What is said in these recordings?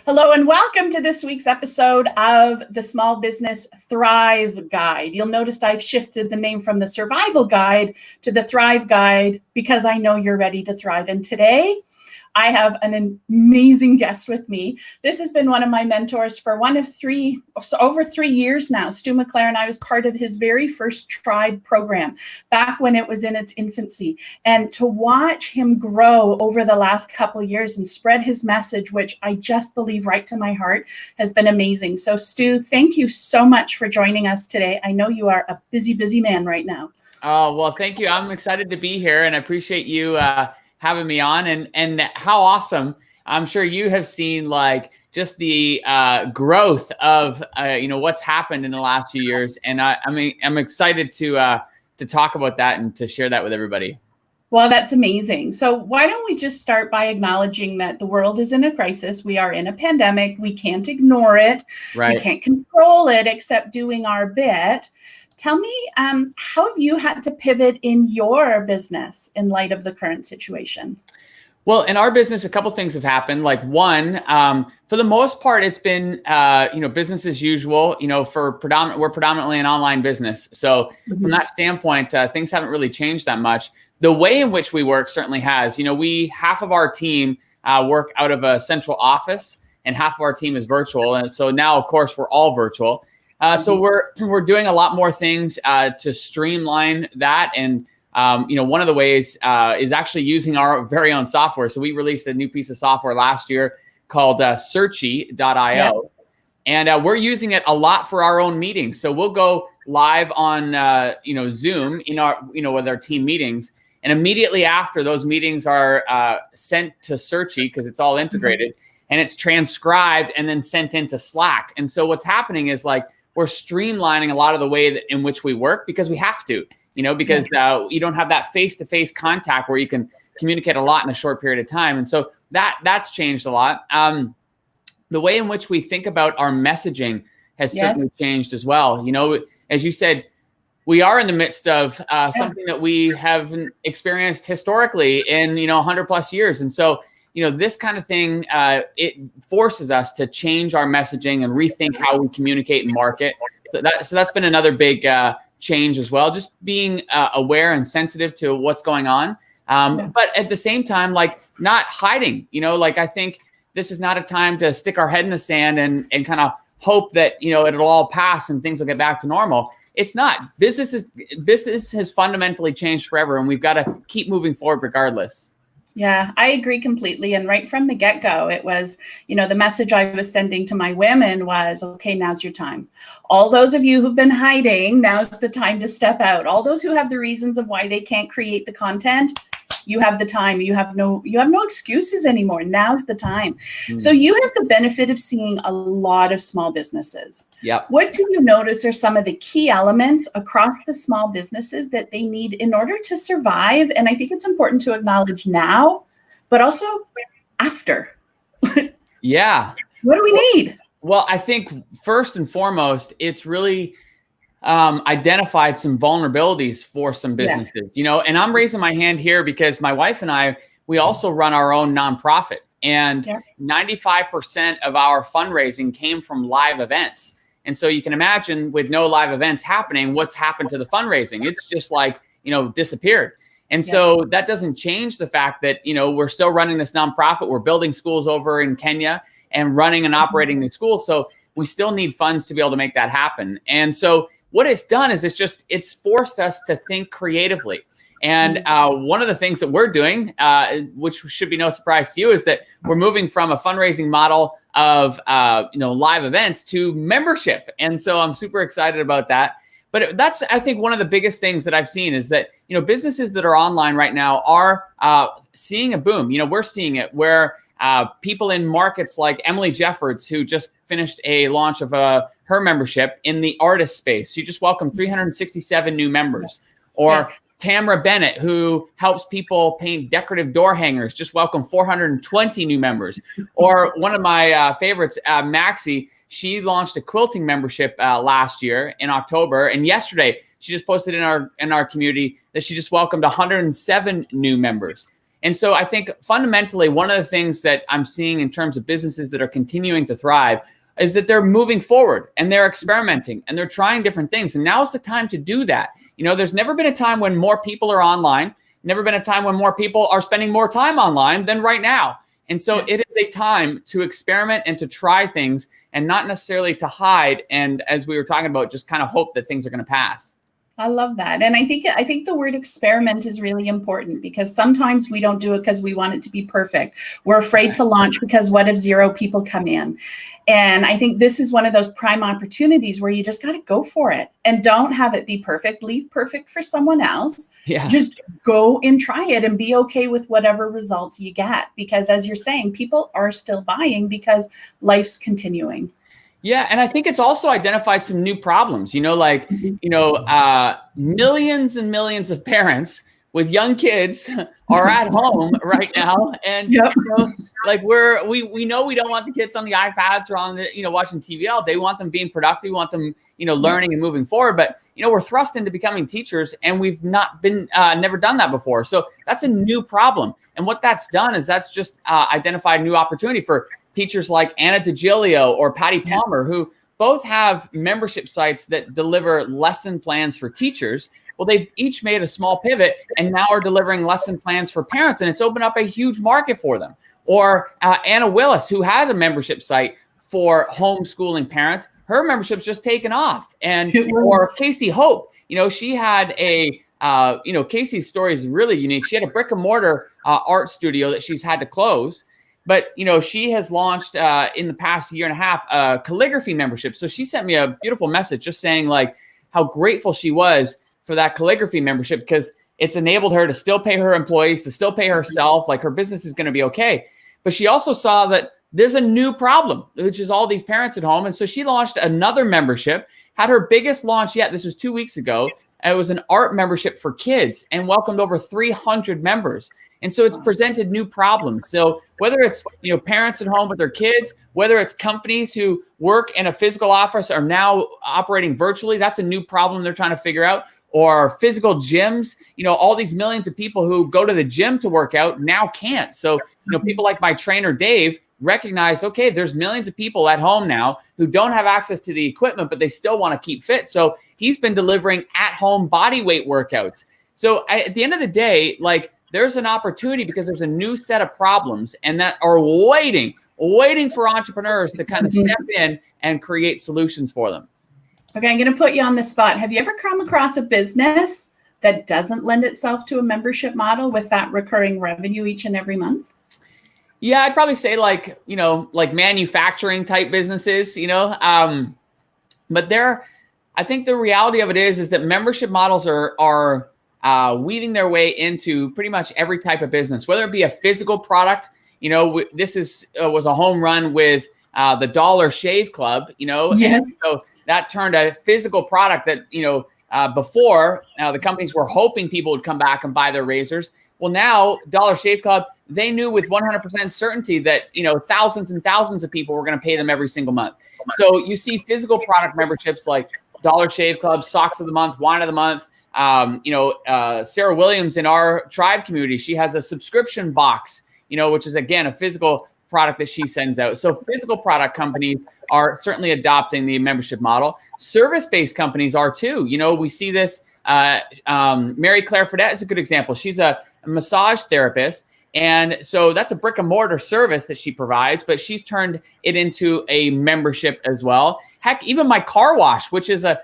Hello and welcome to this week's episode of the Small Business Thrive Guide. You'll notice I've shifted the name from the Survival Guide to the Thrive Guide because I know you're ready to thrive. And today I have an amazing guest with me. This has been one of my mentors for over 3 years now. Stu McLaren, I was part of his very first Tribe program back when it was in its infancy. And to watch him grow over the last couple of years and spread his message, which I just believe right to my heart, has been amazing. So Stu, thank you so much for joining us today. I know you are a busy, busy man right now. Oh, well, thank you. I'm excited to be here and I appreciate you having me on, and how awesome. I'm sure you have seen like just the growth of what's happened in the last few years, and I'm excited to talk about that and to share that with everybody. Well, that's amazing. So why don't we just start by acknowledging that the world is in a crisis. We are in a pandemic. We can't ignore it. Right. We can't control it except doing our bit. Tell me, how have you had to pivot in your business in light of the current situation? Well, in our business, a couple things have happened. Like one, for the most part, it's been business as usual. We're predominantly an online business, so from that standpoint, things haven't really changed that much. The way in which we work certainly has. Half of our team work out of a central office, and half of our team is virtual, and so now, of course, we're all virtual. So we're doing a lot more things to streamline that, and one of the ways is actually using our very own software. So we released a new piece of software last year called Searchy.io, and we're using it a lot for our own meetings. So we'll go live on Zoom with our team meetings, and immediately after those meetings are sent to Searchy because it's all integrated, and it's transcribed and then sent into Slack. And so what's happening is like, we're streamlining a lot of the way in which we work because we have to, because you don't have that face-to-face contact where you can communicate a lot in a short period of time. And so that's changed a lot. The way in which we think about our messaging has certainly changed as well. As you said, we are in the midst of something that we have experienced historically in, 100 plus years. And so, this kind of thing, it forces us to change our messaging and rethink how we communicate and market. So that's been another big change as well, just being aware and sensitive to what's going on. But at the same time, like not hiding, I think this is not a time to stick our head in the sand and kind of hope that, it'll all pass and things will get back to normal. It's not. Business has fundamentally changed forever, and we've got to keep moving forward regardless. Yeah, I agree completely. And right from the get-go, it was, the message I was sending to my women was, okay, now's your time. All those of you who've been hiding, now's the time to step out. All those who have the reasons of why they can't create the content, you have the time. You have no excuses anymore. Now's the time. So you have the benefit of seeing a lot of small businesses. Yep. What do you notice are some of the key elements across the small businesses that they need in order to survive? And I think it's important to acknowledge now, but also after. Yeah. What do we need? Well, I think first and foremost, it's really identified some vulnerabilities for some businesses, and I'm raising my hand here because my wife and we also run our own nonprofit, and 95% of our fundraising came from live events. And so you can imagine with no live events happening, what's happened to the fundraising? It's just like, disappeared. And so that doesn't change the fact that, we're still running this nonprofit. We're building schools over in Kenya and running and operating the schools. So we still need funds to be able to make that happen. And so what it's done is it's forced us to think creatively. And one of the things that we're doing, which should be no surprise to you, is that we're moving from a fundraising model of live events to membership. And so I'm super excited about that. But that's, I think, one of the biggest things that I've seen is that, businesses that are online right now are seeing a boom. We're seeing it where people in markets like Emily Jeffords, who just finished a launch of her membership in the artist space. She just welcomed 367 new members. Or Tamara Bennett, who helps people paint decorative door hangers, just welcomed 420 new members. Or one of my favorites, Maxie, she launched a quilting membership last year in October. And yesterday, she just posted in our community that she just welcomed 107 new members. And so I think fundamentally, one of the things that I'm seeing in terms of businesses that are continuing to thrive is that they're moving forward and they're experimenting and they're trying different things. And now is the time to do that. There's never been a time when more people are online, never been a time when more people are spending more time online than right now. And so it is a time to experiment and to try things and not necessarily to hide. And as we were talking about, just kind of hope that things are going to pass. I love that. And I think the word experiment is really important, because sometimes we don't do it because we want it to be perfect. We're afraid to launch because what if 0 people come in? And I think this is one of those prime opportunities where you just got to go for it and don't have it be perfect. Leave perfect for someone else. Yeah. Just go and try it and be okay with whatever results you get. Because as you're saying, people are still buying because life's continuing. Yeah. And I think it's also identified some new problems, millions and millions of parents with young kids are at home right now. And, we know we don't want the kids on the iPads or on the, watching TV all day. We want them being productive. We want them, learning and moving forward. But, we're thrust into becoming teachers and we've never done that before. So that's a new problem. And what that's done is that's just identified a new opportunity for teachers like Anna DiGilio or Patty Palmer, who both have membership sites that deliver lesson plans for teachers. Well, they've each made a small pivot and now are delivering lesson plans for parents, and it's opened up a huge market for them. Or Anna Willis, who has a membership site for homeschooling parents, her membership's just taken off. And or Casey Hope, she had Casey's story is really unique. She had a brick and mortar art studio that she's had to close. But, she has launched in the past year and a half a calligraphy membership. So she sent me a beautiful message just saying like how grateful she was for that calligraphy membership, because it's enabled her to still pay her employees, to still pay herself. Like her business is going to be okay. But she also saw that there's a new problem, which is all these parents at home. And so she launched another membership, had her biggest launch yet. This was 2 weeks ago. It was an art membership for kids and welcomed over 300 members. And so it's presented new problems. So whether it's, parents at home with their kids, whether it's companies who work in a physical office are now operating virtually, that's a new problem they're trying to figure out. Or physical gyms, all these millions of people who go to the gym to work out now can't. So, people like my trainer, Dave, recognized, okay, there's millions of people at home now who don't have access to the equipment, but they still want to keep fit. So he's been delivering at-home body weight workouts. So at the end of the day, there's an opportunity because there's a new set of problems and that are waiting for entrepreneurs to kind of step in and create solutions for them. Okay, I'm going to put you on the spot. Have you ever come across a business that doesn't lend itself to a membership model with that recurring revenue each and every month? Yeah, I'd probably say like manufacturing type businesses, but I think the reality of it is that membership models are weaving their way into pretty much every type of business, whether it be a physical product. This was a home run with the Dollar Shave Club, Yes. And so that turned a physical product that, before the companies were hoping people would come back and buy their razors. Well, now Dollar Shave Club, they knew with 100% certainty that, thousands and thousands of people were going to pay them every single month. So you see physical product memberships like Dollar Shave Club, Socks of the Month, Wine of the Month. Sarah Williams in our tribe community, she has a subscription box, which is, again, a physical product that she sends out. So physical product companies are certainly adopting the membership model. Service-based companies are too. We see this. Mary Claire Fredette is a good example. She's a massage therapist. And so that's a brick and mortar service that she provides, but she's turned it into a membership as well. Heck, even my car wash, which is a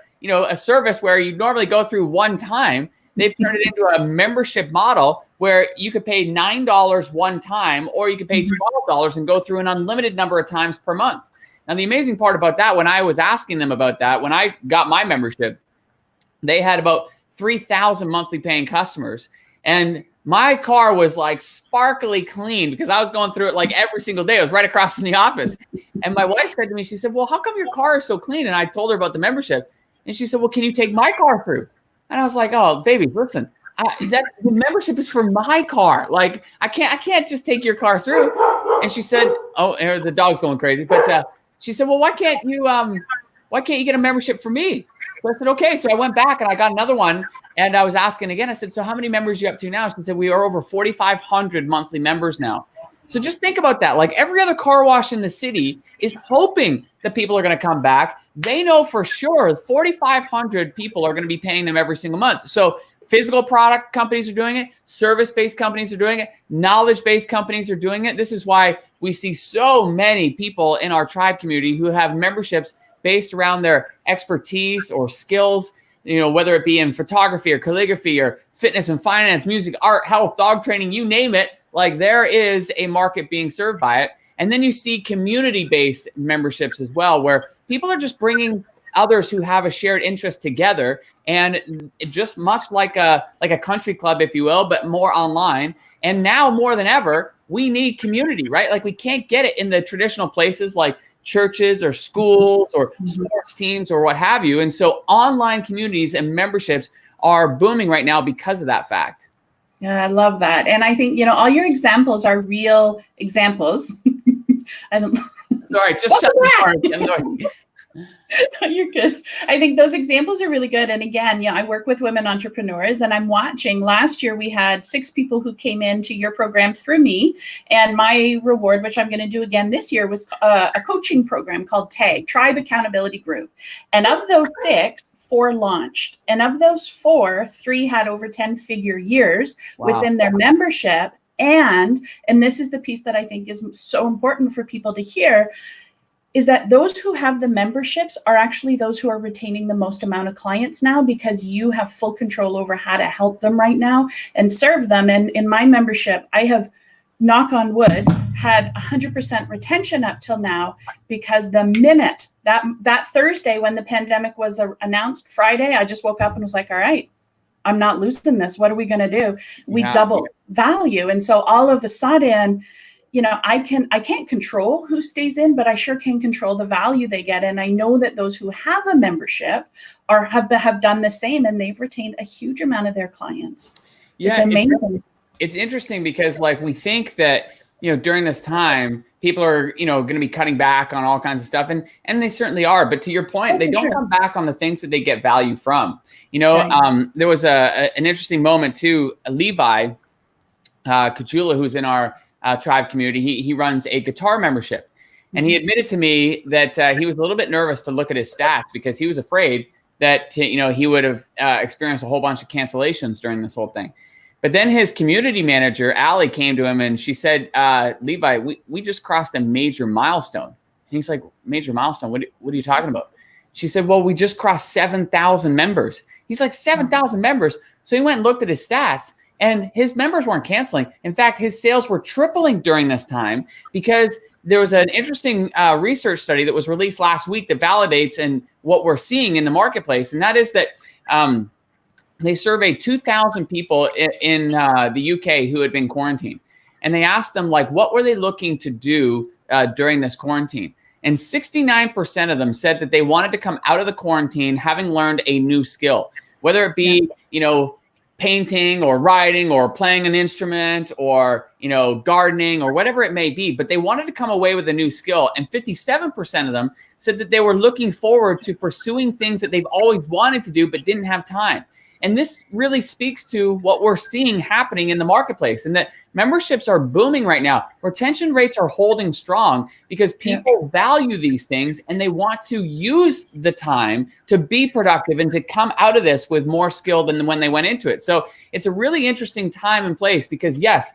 service where you normally go through one time, they've turned it into a membership model where you could pay $9 one time, or you could pay $12 and go through an unlimited number of times per month. Now, the amazing part about that, when I was asking them about that, when I got my membership, they had about 3,000 monthly paying customers. And my car was like sparkly clean because I was going through it like every single day. I was right across from the office. And my wife said to me, she said, well, how come your car is so clean? And I told her about the membership. And she said, well, can you take my car through? And I was like, oh, baby, listen, the membership is for my car. Like, I can't just take your car through. And she said, oh, the dog's going crazy. But she said, well, why can't you get a membership for me? So I said, okay. So I went back and I got another one. And I was asking again, I said, so how many members are you up to now? She said, we are over 4,500 monthly members now. So just think about that. Like every other car wash in the city is hoping that people are going to come back. They know for sure 4,500 people are going to be paying them every single month. So physical product companies are doing it. Service-based companies are doing it. Knowledge-based companies are doing it. This is why we see so many people in our tribe community who have memberships based around their expertise or skills, whether it be in photography or calligraphy or fitness and finance, music, art, health, dog training, you name it. Like there is a market being served by it. And then you see community-based memberships as well, where people are just bringing others who have a shared interest together, and just much like a country club, if you will, but more online. And now more than ever, we need community, right? Like we can't get it in the traditional places like churches or schools or sports teams or what have you. And so online communities and memberships are booming right now because of that fact. Yeah, I love that. And I think, all your examples are real examples. Sorry, just shut the door. You're good. I think those examples are really good. And again, I work with women entrepreneurs, and I'm watching. Last year, we had 6 people who came into your program through me. And my reward, which I'm going to do again this year, was a coaching program called TAG, Tribe Accountability Group. And of those 6, 4 launched. And of those 4, 3 had over 10-figure years within their membership. And this is the piece that I think is so important for people to hear, is that those who have the memberships are actually those who are retaining the most amount of clients now, because you have full control over how to help them right now and serve them. And in my membership, I have, knock on wood, had 100% retention up till now, because the minute that Thursday when the pandemic was announced, Friday, I just woke up and was like, all right, I'm not losing this. What are we going to do? We double value. And so all of a sudden, I can't control who stays in, but I sure can control the value they get. And I know that those who have a membership have done the same, and they've retained a huge amount of their clients. Yeah, it's amazing. It's interesting because we think that, during this time, people are, going to be cutting back on all kinds of stuff. And they certainly are. But to your point, they don't come back on the things that they get value from. Right. There was an interesting moment too. Levi Kajula, who's in our tribe community, he runs a guitar membership. And he admitted to me that he was a little bit nervous to look at his stats, because he was afraid that, he would have experienced a whole bunch of cancellations during this whole thing. But then his community manager, Allie, came to him and she said, Levi, we just crossed a major milestone. And he's like, major milestone? What are you talking about? She said, well, we just crossed 7,000 members. He's like, 7,000 members. So he went and looked at his stats, and his members weren't canceling. In fact, his sales were tripling during this time, because there was an interesting research study that was released last week that validates and what we're seeing in the marketplace. And that is that they surveyed 2,000 people in the UK who had been quarantined. And they asked them, what were they looking to do during this quarantine? And 69% of them said that they wanted to come out of the quarantine having learned a new skill, whether it be, painting or writing or playing an instrument or, gardening or whatever it may be. But they wanted to come away with a new skill. And 57% of them said that they were looking forward to pursuing things that they've always wanted to do but didn't have time. And this really speaks to what we're seeing happening in the marketplace, and that memberships are booming right now. Retention rates are holding strong because people value these things, and they want to use the time to be productive and to come out of this with more skill than when they went into it. So it's a really interesting time and place, because yes,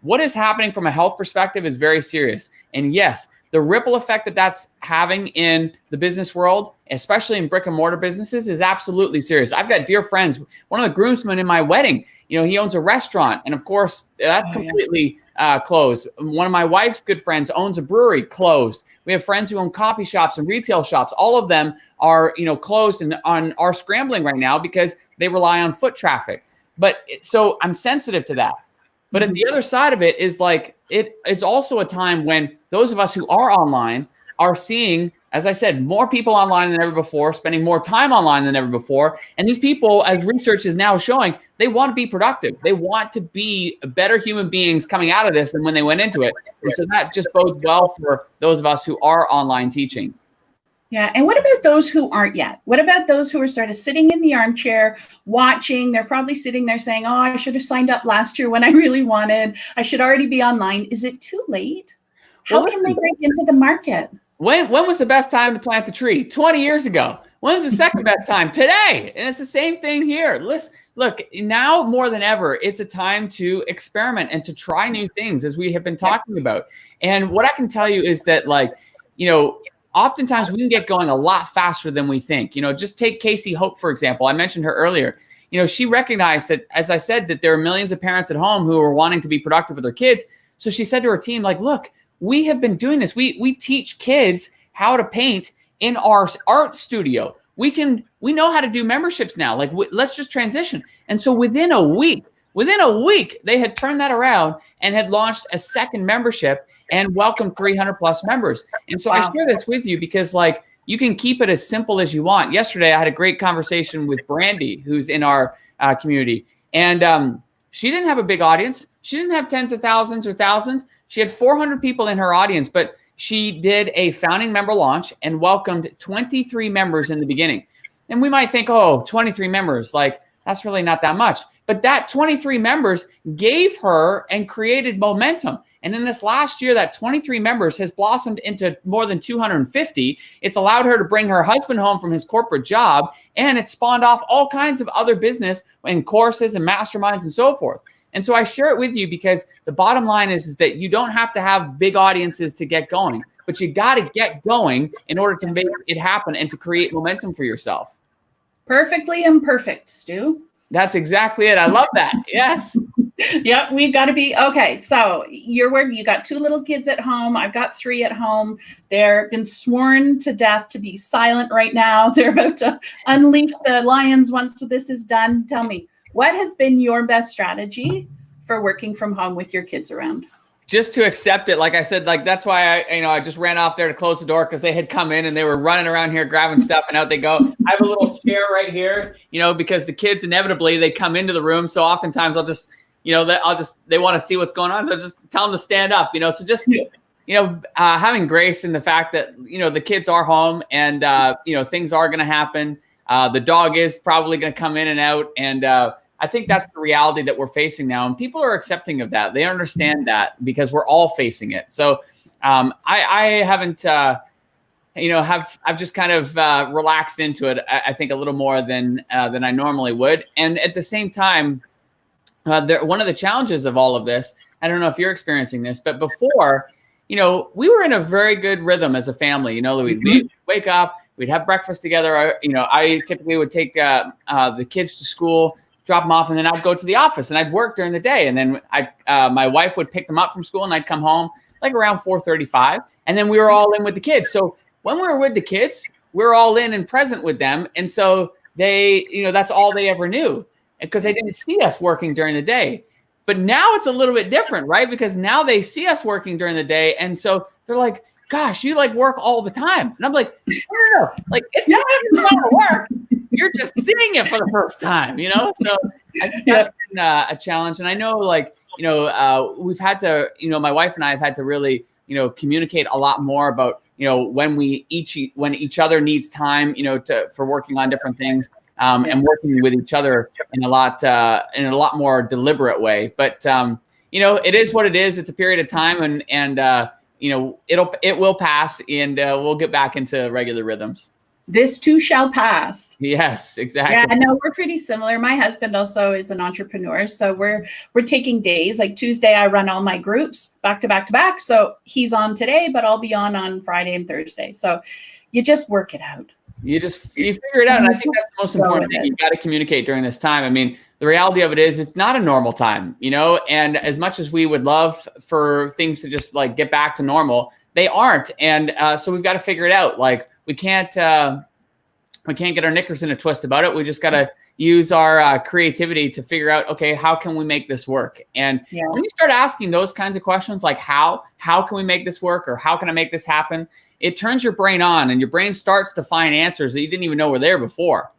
what is happening from a health perspective is very serious. And yes, the ripple effect that that's having in the business world, especially in brick and mortar businesses, is absolutely serious. I've got dear friends. One of the groomsmen in my wedding, he owns a restaurant, and of course that's completely closed. One of my wife's good friends owns a brewery, closed. We have friends who own coffee shops and retail shops. All of them are, closed and are scrambling right now because they rely on foot traffic. But so I'm sensitive to that. But at the other side of it is it's also a time when those of us who are online are seeing, as I said, more people online than ever before, spending more time online than ever before. And these people, as research is now showing, they want to be productive. They want to be better human beings coming out of this than when they went into it. And so that just bodes well for those of us who are online teaching. Yeah. And what about those who aren't yet? What about those who are sort of sitting in the armchair watching? They're probably sitting there saying, oh, I should have signed up last year when I really wanted. I should already be online. Is it too late? How can they break into the market? When was the best time to plant the tree? 20 years ago. When's the second best time? Today. And it's the same thing here. Listen, look, now more than ever, it's a time to experiment and to try new things, as we have been talking about. And what I can tell you is that, like, oftentimes we can get going a lot faster than we think. Just take Casey Hope, for example. I mentioned her earlier. She recognized that, as I said, that there are millions of parents at home who are wanting to be productive with their kids. So she said to her team, like, look, we have been doing this. We teach kids how to paint in our art studio. We know how to do memberships now. Like, let's just transition. And so within a week, they had turned that around and had launched a second membership and welcomed 300 plus members. And so I share this with you because, like, you can keep it as simple as you want. Yesterday, I had a great conversation with Brandy, who's in our community. And she didn't have a big audience. She didn't have tens of thousands or thousands. She had 400 people in her audience, but she did a founding member launch and welcomed 23 members in the beginning. And we might think, oh, 23 members, like, that's really not that much. But that 23 members gave her and created momentum. And in this last year, that 23 members has blossomed into more than 250. It's allowed her to bring her husband home from his corporate job, and it spawned off all kinds of other business and courses and masterminds and so forth. And so I share it with you because the bottom line is that you don't have to have big audiences to get going, but you got to get going in order to make it happen and to create momentum for yourself. Perfectly imperfect, Stu. That's exactly it. I love that. Yes. Yep, we've got to be okay. So you got 2 little kids at home. I've got 3 at home. They're been sworn to death to be silent right now. They're about to unleash the lions once this is done. Tell me, what has been your best strategy for working from home with your kids around? Just to accept it. Like I said, like, that's why I just ran off there to close the door because they had come in and they were running around here grabbing stuff, and out they go. I have a little chair right here, because the kids inevitably they come into the room. So oftentimes I'll just, they want to see what's going on. So I just tell them to stand up, so just, having grace in the fact that, the kids are home and, things are going to happen. The dog is probably going to come in and out. And, I think that's the reality that we're facing now, and people are accepting of that. They understand that because we're all facing it. So I haven't, I've just kind of relaxed into it. I think a little more than I normally would. And at the same time, one of the challenges of all of this, I don't know if you're experiencing this, but before, we were in a very good rhythm as a family. We'd wake up, we'd have breakfast together. I typically would take the kids to school, drop them off, and then I'd go to the office and I'd work during the day. And then my wife would pick them up from school and I'd come home like around 4:35. And then we were all in with the kids. So when we were with the kids, we were all in and present with them. And so they, that's all they ever knew because they didn't see us working during the day. But now it's a little bit different, right? Because now they see us working during the day. And so they're like, gosh, you like work all the time. And I'm like, no. Like, it's not work. You're just seeing it for the first time, So I think that's been a challenge. And I know, like, we've had to, my wife and I have had to really, communicate a lot more about, when each other needs time, for working on different things, and working with each other in a lot more deliberate way. But it is what it is. It's a period of time, and it will pass, and we'll get back into regular rhythms. This too shall pass. Yes, exactly. Yeah, no, we're pretty similar. My husband also is an entrepreneur. So we're taking days. Like Tuesday, I run all my groups back to back to back. So he's on today, but I'll be on Friday and Thursday. So you just work it out. You figure it out. And I think that's the most important thing. You got to communicate during this time. I mean, the reality of it is it's not a normal time, and as much as we would love for things to just like get back to normal, they aren't. And so we've got to figure it out. Like, we can't get our knickers in a twist about it. We just got to use our creativity to figure out, okay, how can we make this work? And when you start asking those kinds of questions, like how can we make this work, or how can I make this happen? It turns your brain on, and your brain starts to find answers that you didn't even know were there before.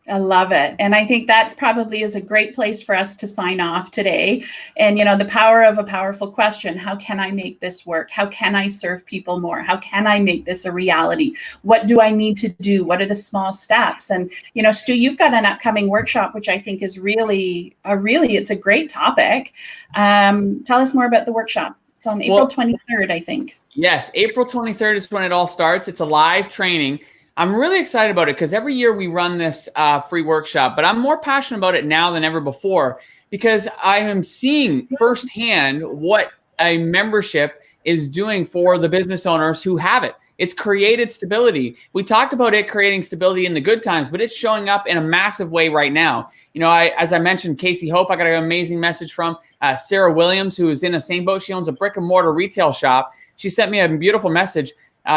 I love it. And I think that probably is a great place for us to sign off today. And, the power of a powerful question: how can I make this work? How can I serve people more? How can I make this a reality? What do I need to do? What are the small steps? And, Stu, you've got an upcoming workshop, which I think is really, it's a great topic. Tell us more about the workshop. It's on April 23rd, I think. Yes, April 23rd is when it all starts. It's a live training. I'm really excited about it because every year we run this free workshop, but I'm more passionate about it now than ever before because I am seeing firsthand what a membership is doing for the business owners who have it. It's created stability. We talked about it creating stability in the good times, but it's showing up in a massive way right now. As I mentioned, Casey Hope, I got an amazing message from Sarah Williams, who is in the same boat. She owns a brick and mortar retail shop. She sent me a beautiful message.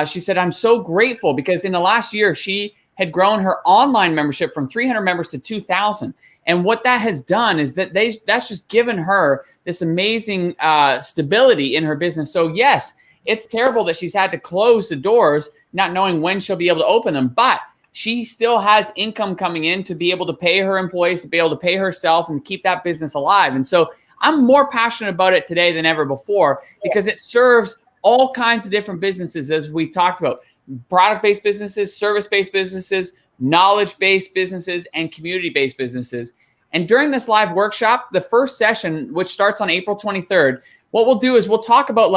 She said, I'm so grateful because in the last year, she had grown her online membership from 300 members to 2,000. And what that has done is that's just given her this amazing stability in her business. So yes, it's terrible that she's had to close the doors, not knowing when she'll be able to open them, but she still has income coming in to be able to pay her employees, to be able to pay herself and keep that business alive. And so I'm more passionate about it today than ever before because it serves all kinds of different businesses, as we talked about: product-based businesses, service-based businesses, knowledge-based businesses, and community-based businesses. And during this live workshop, the first session, which starts on April 23rd, what we'll do is we'll talk about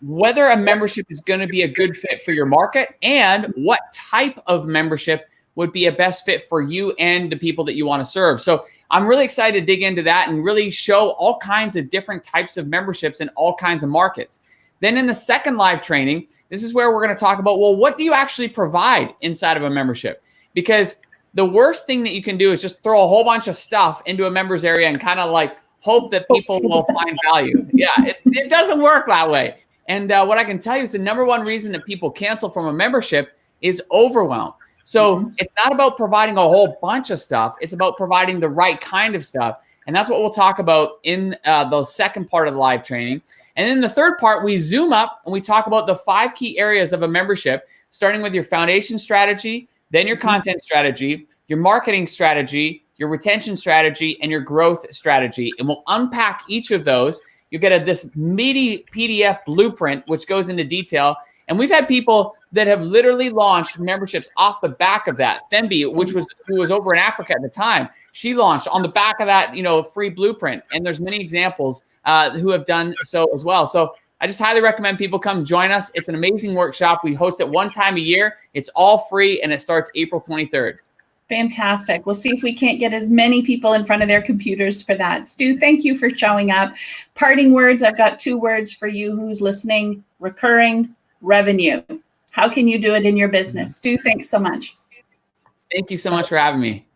whether a membership is going to be a good fit for your market and what type of membership would be a best fit for you and the people that you want to serve. So I'm really excited to dig into that and really show all kinds of different types of memberships in all kinds of markets. Then in the second live training, this is where we're going to talk about, what do you actually provide inside of a membership? Because the worst thing that you can do is just throw a whole bunch of stuff into a members area and kind of hope that people will find value. Yeah, it doesn't work that way. And what I can tell you is the number one reason that people cancel from a membership is overwhelm. So it's not about providing a whole bunch of stuff. It's about providing the right kind of stuff. And that's what we'll talk about in the second part of the live training. And then the third part, we zoom up and we talk about the 5 key areas of a membership, starting with your foundation strategy, then your content strategy, your marketing strategy, your retention strategy, and your growth strategy. And we'll unpack each of those. You'll get this meaty PDF blueprint, which goes into detail. And we've had people that have literally launched memberships off the back of that. Thembi, who was over in Africa at the time, she launched on the back of that, free blueprint. And there's many examples who have done so as well. So I just highly recommend people come join us. It's an amazing workshop. We host it one time a year. It's all free, and it starts April 23rd. Fantastic. We'll see if we can't get as many people in front of their computers for that. Stu, thank you for showing up. Parting words, I've got 2 words for you who's listening: recurring revenue. How can you do it in your business? Stu, thanks so much. Thank you so much for having me.